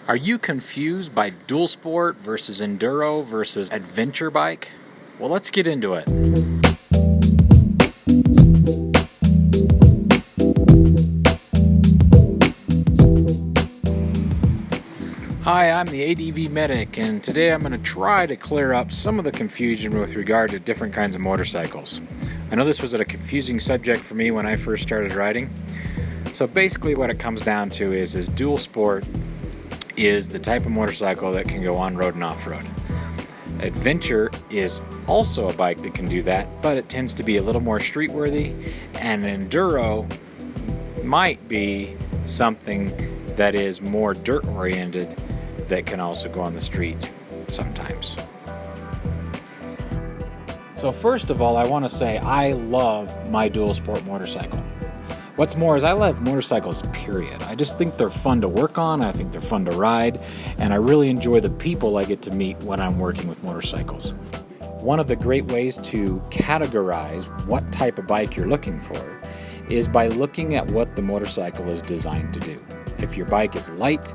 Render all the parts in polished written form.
Are you confused by dual sport versus enduro versus adventure bike? Well, let's get into it. Hi, I'm the ADV medic, and today I'm going to try to clear up some of the confusion with regard to different kinds of motorcycles. I know this was a confusing subject for me when I first started riding. So basically what it comes down to is dual sport is the type of motorcycle that can go on-road and off-road. Adventure is also a bike that can do that, but it tends to be a little more street-worthy, and enduro might be something that is more dirt-oriented that can also go on the street sometimes. So first of all, I want to say I love my dual sport motorcycle. What's more is I love motorcycles, period. I just think they're fun to work on, I think they're fun to ride, and I really enjoy the people I get to meet when I'm working with motorcycles. One of the great ways to categorize what type of bike you're looking for is by looking at what the motorcycle is designed to do. If your bike is light,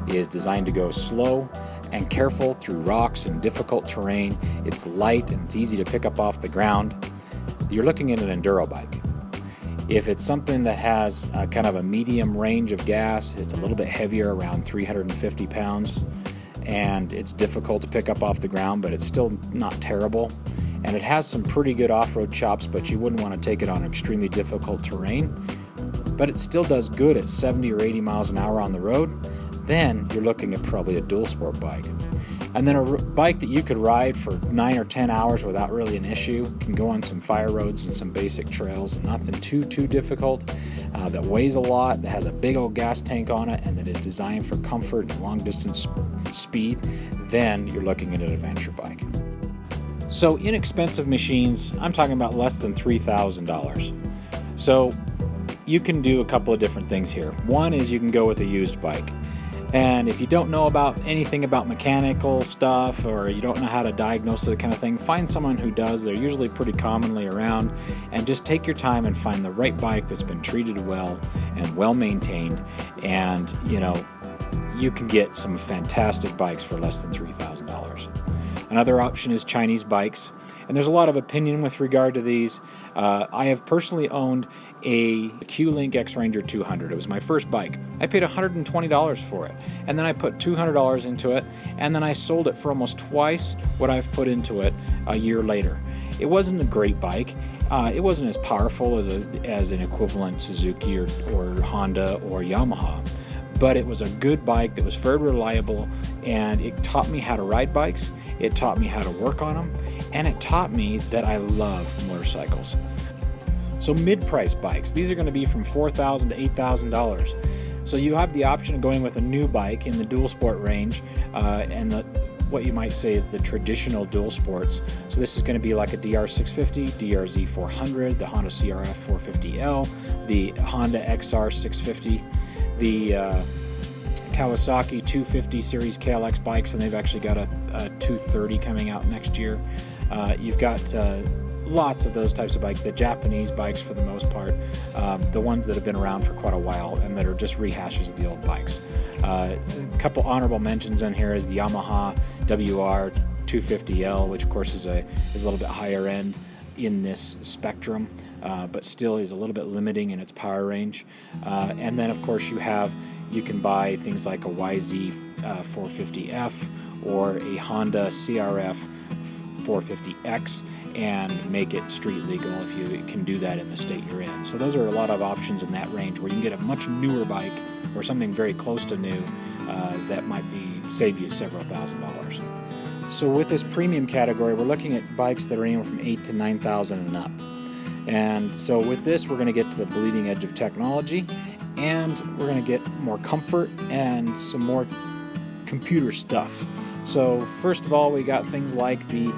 is designed to go slow and careful through rocks and difficult terrain, it's light and it's easy to pick up off the ground, you're looking at an enduro bike. If it's something that has kind of a medium range of gas, it's a little bit heavier, around 350 pounds, and it's difficult to pick up off the ground, but it's still not terrible. And it has some pretty good off-road chops, but you wouldn't want to take it on extremely difficult terrain. But it still does good at 70 or 80 miles an hour on the road, then you're looking at probably a dual sport bike. And then a bike that you could ride for 9 or 10 hours without really an issue, can go on some fire roads and some basic trails, and nothing too difficult, that weighs a lot, that has a big old gas tank on it, and that is designed for comfort and long distance speed, then you're looking at an adventure bike. So inexpensive machines, I'm talking about less than $3,000. So you can do a couple of different things here. One is you can go with a used bike. And if you don't know about anything about mechanical stuff, or you don't know how to diagnose that kind of thing, find someone who does. They're usually pretty commonly around, and just take your time and find the right bike that's been treated well and well maintained. And you can get some fantastic bikes for less than $3,000. Another option is Chinese bikes, and there's a lot of opinion with regard to these. I have personally owned a Q-Link X-Ranger 200. It was my first bike. I paid $120 for it, and then I put $200 into it, and then I sold it for almost twice what I've put into it a year later. It wasn't a great bike. It wasn't as powerful as an equivalent Suzuki or Honda or Yamaha, but it was a good bike that was very reliable, and it taught me how to ride bikes, it taught me how to work on them, and it taught me that I love motorcycles. So mid-price bikes, these are going to be from $4,000 to $8,000. So you have the option of going with a new bike in the dual sport range, and what you might say is the traditional dual sports. So this is going to be like a DR650, DRZ 400, the Honda CRF 450L, the Honda XR 650, the Kawasaki 250 series KLX bikes, and they've actually got a 230 coming out next year. You've got lots of those types of bikes, the Japanese bikes for the most part, the ones that have been around for quite a while and that are just rehashes of the old bikes. A couple honorable mentions in here is the Yamaha WR 250L, which of course is a little bit higher end in this spectrum, but still is a little bit limiting in its power range. And then of course you can buy things like a YZ 450F or a Honda CRF 450X and make it street legal if you can do that in the state you're in. So those are a lot of options in that range where you can get a much newer bike or something very close to new that might save you several $1,000s. So with this premium category, we're looking at bikes that are anywhere from $8,000 to $9,000 and up. And so with this, we're going to get to the bleeding edge of technology, and we're going to get more comfort and some more computer stuff. So first of all, we got things like the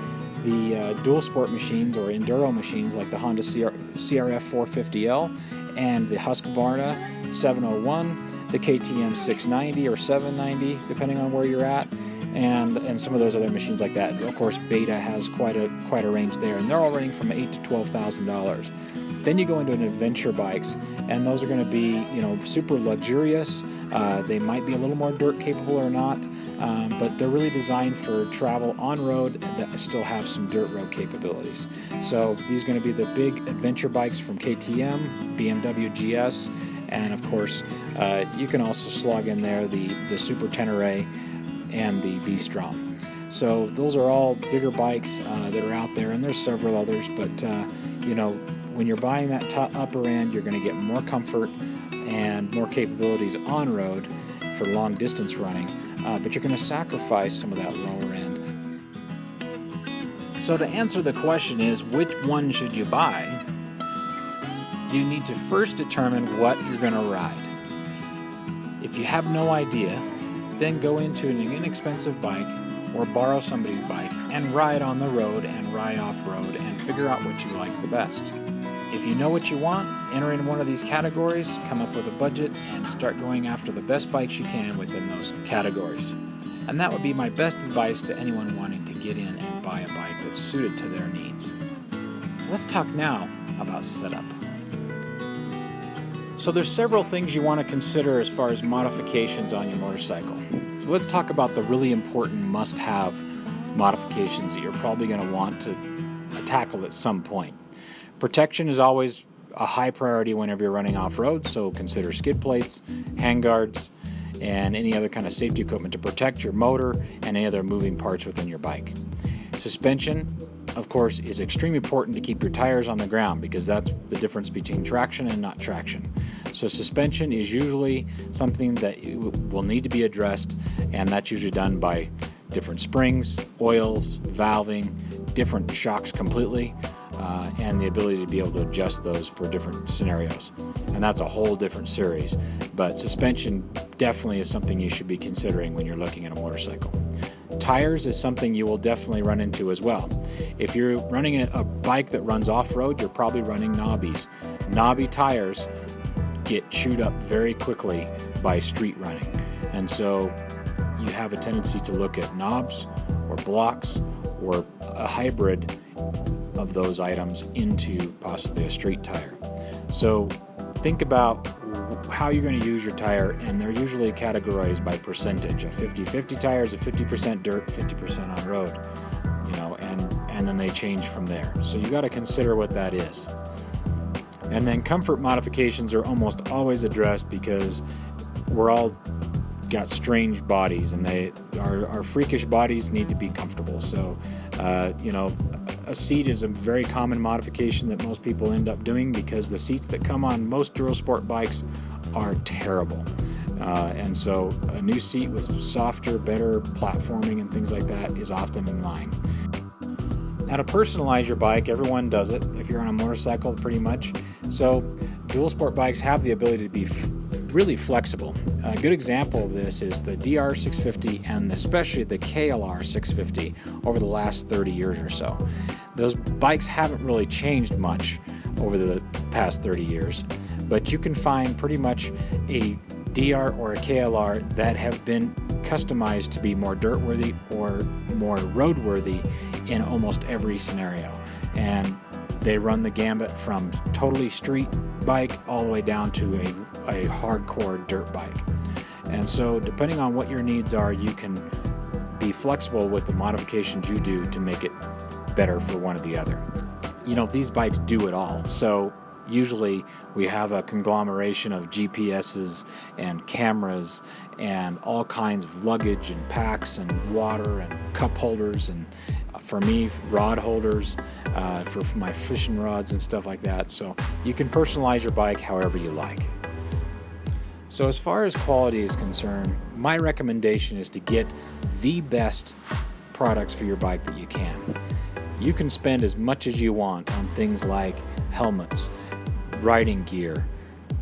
dual sport machines or enduro machines like the Honda CRF 450L and the Husqvarna 701, the KTM 690 or 790, depending on where you're at, and some of those other machines like that. Of course, Beta has quite a range there, and they're all running from $8,000 to $12,000. Then you go into an adventure bikes, and those are going to be, super luxurious. They might be a little more dirt capable or not, but they're really designed for travel on road that still have some dirt road capabilities. So these are going to be the big adventure bikes from KTM, BMW GS, and of course you can also slug in there the Super Tenere and the V-Strom. So those are all bigger bikes that are out there, and there's several others, but when you're buying that upper end, you're going to get more comfort and more capabilities on road for long distance running, but you're going to sacrifice some of that lower end. So to answer the question is, which one should you buy? You need to first determine what you're going to ride. If you have no idea, then go into an inexpensive bike or borrow somebody's bike and ride on the road and ride off-road and figure out what you like the best. If you know what you want, enter in one of these categories, come up with a budget, and start going after the best bikes you can within those categories. And that would be my best advice to anyone wanting to get in and buy a bike that's suited to their needs. So let's talk now about setup. So there's several things you want to consider as far as modifications on your motorcycle. So let's talk about the really important must-have modifications that you're probably going to want to tackle at some point. Protection is always a high priority whenever you're running off-road, so consider skid plates, handguards, and any other kind of safety equipment to protect your motor and any other moving parts within your bike. Suspension, of course, is extremely important to keep your tires on the ground because that's the difference between traction and not traction. So suspension is usually something that will need to be addressed, and that's usually done by different springs, oils, valving, different shocks completely, and the ability to be able to adjust those for different scenarios. And that's a whole different series. But suspension definitely is something you should be considering when you're looking at a motorcycle. Tires is something you will definitely run into as well. If you're running a bike that runs off-road, you're probably running knobbies. Knobby tires get chewed up very quickly by street running. And so you have a tendency to look at knobs or blocks or a hybrid of those items into possibly a street tire. So think about how you're going to use your tire, and they're usually categorized by percentage. A 50-50 tire is a 50% dirt, 50% on road, and then they change from there. So you got to consider what that is. And then comfort modifications are almost always addressed because we're all got strange bodies, and our freakish bodies need to be comfortable. So a seat is a very common modification that most people end up doing because the seats that come on most Durosport bikes are terrible. And so a new seat with softer, better platforming and things like that is often in line. Now, to personalize your bike, everyone does it if you're on a motorcycle pretty much. So Durosport bikes have the ability to be really flexible. A good example of this is the DR650 and especially the KLR 650 over the last 30 years or so. Those bikes haven't really changed much over the past 30 years, but you can find pretty much a DR or a KLR that have been customized to be more dirt-worthy or more road-worthy in almost every scenario. And they run the gambit from totally street bike all the way down to a hardcore dirt bike. And so depending on what your needs are, you can be flexible with the modifications you do to make it better for one or the other. These bikes do it all. So usually we have a conglomeration of GPSs and cameras and all kinds of luggage and packs and water and cup holders, and for me, rod holders for my fishing rods and stuff like that. So you can personalize your bike however you like. So as far as quality is concerned, my recommendation is to get the best products for your bike that you can. You can spend as much as you want on things like helmets, riding gear,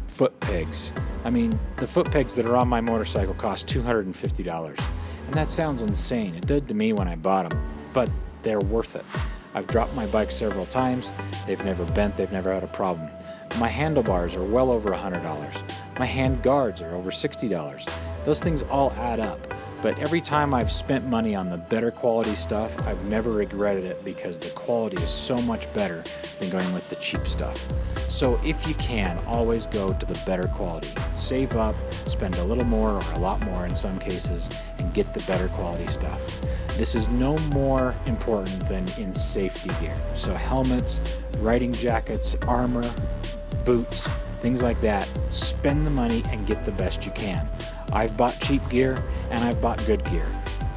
foot pegs. I mean, the foot pegs that are on my motorcycle cost $250. And that sounds insane. It did to me when I bought them, but they're worth it. I've dropped my bike several times. They've never bent. They've never had a problem. My handlebars are well over $100. My hand guards are over $60. Those things all add up. But every time I've spent money on the better quality stuff, I've never regretted it because the quality is so much better than going with the cheap stuff. So if you can, always go to the better quality. Save up, spend a little more or a lot more in some cases, and get the better quality stuff. This is no more important than in safety gear. So helmets, riding jackets, armor, boots, things like that. Spend the money and get the best you can. I've bought cheap gear and I've bought good gear.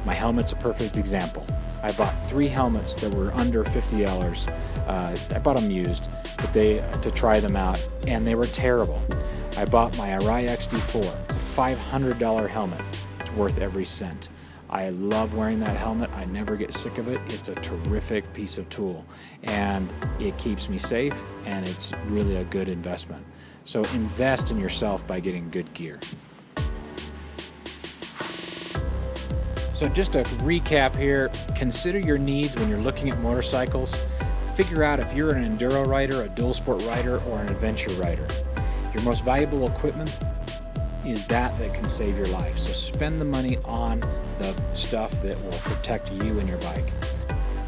My helmet's a perfect example. I bought 3 helmets that were under $50. I bought them used, but to try them out, and they were terrible. I bought my Arai XD4. It's a $500 helmet. It's worth every cent. I love wearing that helmet. I never get sick of it. It's a terrific piece of tool, and it keeps me safe, and it's really a good investment. So invest in yourself by getting good gear. So just a recap here, consider your needs when you're looking at motorcycles. Figure out if you're an enduro rider, a dual sport rider, or an adventure rider. Your most valuable equipment is that can save your life. So spend the money on the stuff that will protect you and your bike.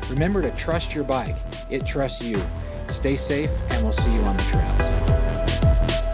Remember to trust your bike. It trusts you. Stay safe, and we'll see you on the trails.